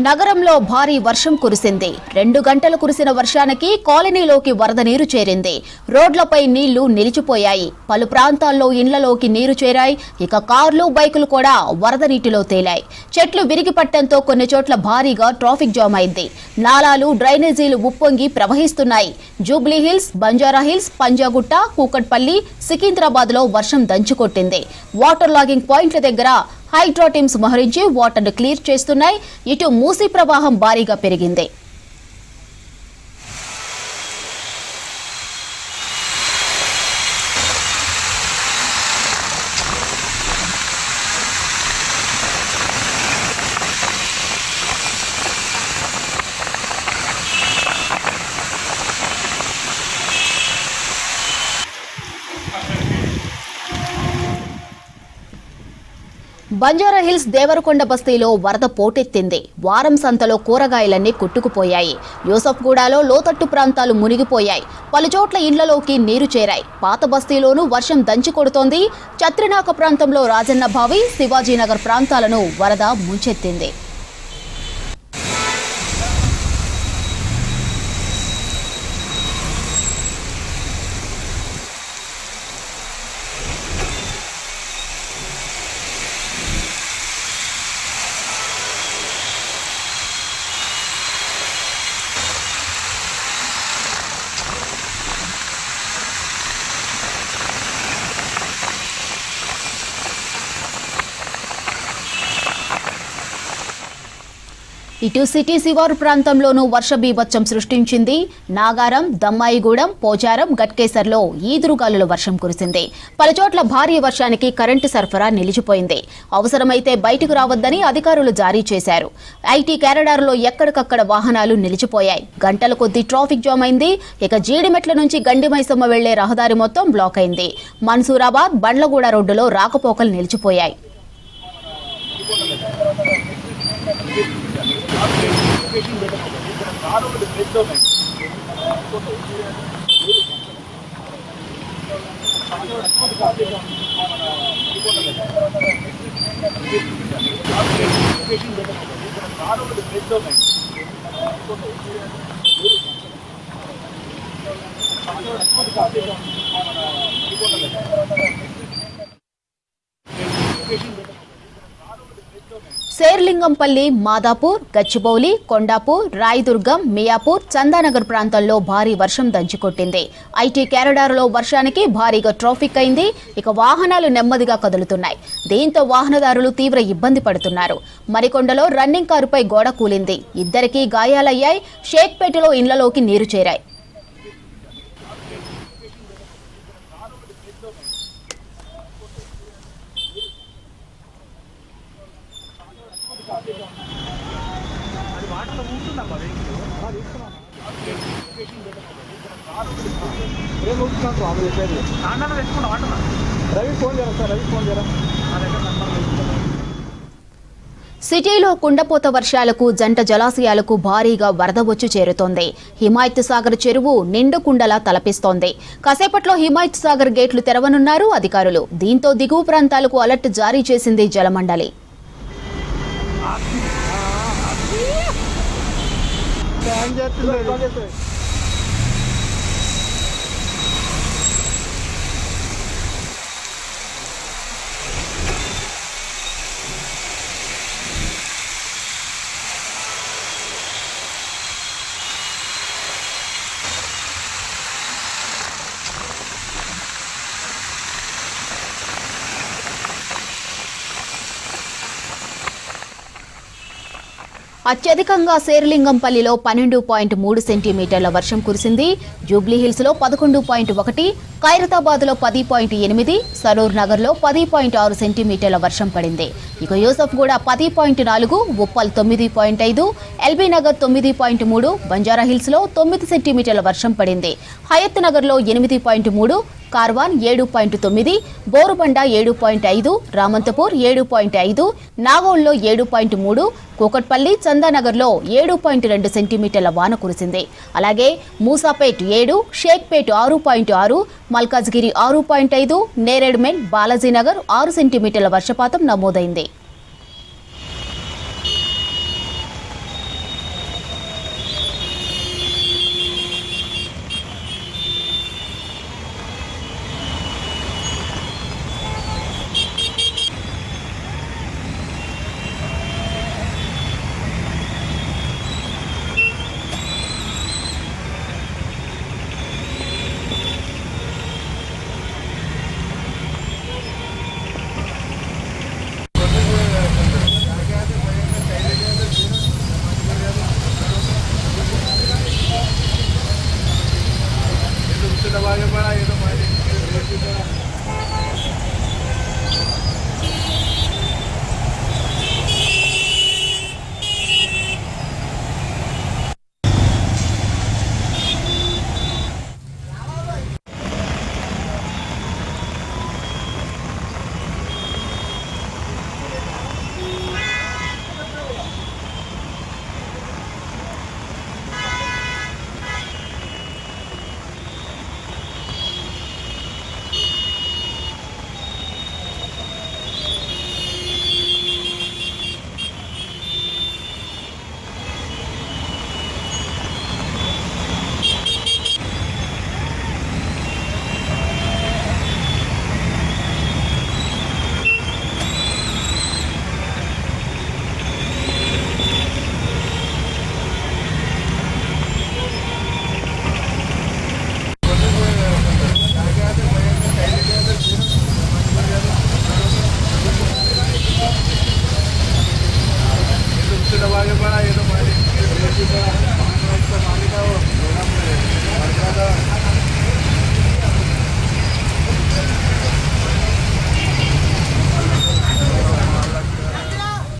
నగరంలో భారీ వర్షం కురిసింది. 2 గంటలు కురిసిన వర్షానికి కాలనీలోకి వరద నీరు చేరింది. రోడ్లపై నీళ్లు నిలిచిపోయాయి. పలు ప్రాంతాల్లో ఇండ్లలోకి నీరు చేరాయి. ఇక కార్లు, బైకులు కూడా వరద నీటిలో తేలాయి. చెట్లు విరిగిపట్టడంతో కొన్ని చోట్ల భారీగా ట్రాఫిక్ జామ్ అయింది. నాలాలు, డ్రైనేజీలు ఉప్పొంగి ప్రవహిస్తున్నాయి. Jubilee hills, Banjara hills, Panjagutta, Kukatpally, Secunderabad లో వర్షం దంచుకొట్టింది. వాటర్ లాగింగ్ పాయింట్ల దగ్గర హైడ్రా టీమ్స్ మోహరించి వాటర్ను క్లియర్ చేస్తున్నాయి. ఇటు మూసీ ప్రవాహం భారీగా పెరిగింది. బంజారా హిల్స్ దేవరకొండ బస్తీలో వరద పోటెత్తింది. వారం సంతలో కూరగాయలన్నీ కొట్టుకుపోయాయి. యూసఫ్గూడలో లోతట్టు ప్రాంతాలు మునిగిపోయాయి. పలుచోట్ల ఇండ్లలోకి నీరు చేరాయి. పాత బస్తీలోనూ వర్షం దంచి కొడుతోంది. చత్రినాక ప్రాంతంలో రాజన్న బావి, శివాజీనగర్ ప్రాంతాలను వరద ముంచెత్తింది. ఇటు సిటీ శివారు ప్రాంతంలోనూ వర్ష బీభత్సం సృష్టించింది. నాగారం, దమ్మాయిగూడెం, పోచారం, గట్కేసర్లో ఈదురుగాలుల వర్షం కురిసింది. పలుచోట్ల భారీ వర్షానికి కరెంటు సరఫరా నిలిచిపోయింది. అవసరమైతే బయటకు రావద్దని అధికారులు జారీ చేశారు. ఐటీ కారిడార్లో ఎక్కడికక్కడ వాహనాలు నిలిచిపోయాయి. గంటల కొద్దీ ట్రాఫిక్ జామ్ అయింది. ఇక జీడిమెట్ల నుంచి గండిమైసమ్మ వెళ్లే రహదారి మొత్తం బ్లాక్ అయింది. మన్సూరాబాద్, బండ్లగూడ రోడ్డులో రాకపోకలు నిలిచిపోయాయి. శేర్లింగంపల్లి, మాదాపూర్, గచ్చిబౌలి, కొండాపూర్, రాయదుర్గం, మియాపూర్, చందానగర్ ప్రాంతాల్లో భారీ వర్షం దంచుకొట్టింది. ఐటీ కారిడార్లో వర్షానికి భారీగా ట్రాఫిక్ అయింది. ఇక వాహనాలు నెమ్మదిగా కదులుతున్నాయి. దీంతో వాహనదారులు తీవ్ర ఇబ్బంది పడుతున్నారు. మరికొండలో రన్నింగ్ కారుపై గోడ కూలింది. ఇద్దరికీ గాయాలయ్యాయి. షేక్పేటలో ఇండ్లలోకి నీరు చేరాయి. సిటీలో కుండపోత వర్షాలకు, జంట జలాశయాలకు భారీగా వరద వచ్చి చేరుతోంది. హిమాయత్ సాగర్ చెరువు నిండు కుండలా తలపిస్తోంది. కాసేపట్లో హిమాయత్ సాగర్ గేట్లు తెరవనున్నారు అధికారులు. దీంతో దిగువ ప్రాంతాలకు అలర్ట్ జారీ చేసింది జలమండలి. అత్యధికంగా శేర్లింగంపల్లిలో 12.3 సెంటీమీటర్ల వర్షం కురిసింది. జూబ్లీ హిల్స్ లో 11.1, ఖైరతాబాద్లో 10.8, సరూర్ నగర్లో 10.6 సెంటీమీటర్ల వర్షం పడింది. ఇక యూసఫ్గూడ 10.4, ఉప్పల్ 9.5, ఎల్బీ నగర్ 9.3, బంజారా హిల్స్ లో 9 సెంటీమీటర్ల వర్షం పడింది. హయత్ నగర్లో 8.3, కార్వాన్ 7.9, బోరుబండ 7.5, రామంతపూర్ 7.5, నాగోల్లో 7.3, కూకట్పల్లి, చందానగర్లో 7.2 సెంటీమీటర్ల వాన కురిసింది. అలాగే మూసాపేట్ 7, షేక్పేట్ 6.6, మల్కాజ్గిరి 6.5, నేరేడ్మెన్, బాలాజీనగర్ 6 సెంటీమీటర్ల వర్షపాతం నమోదైంది.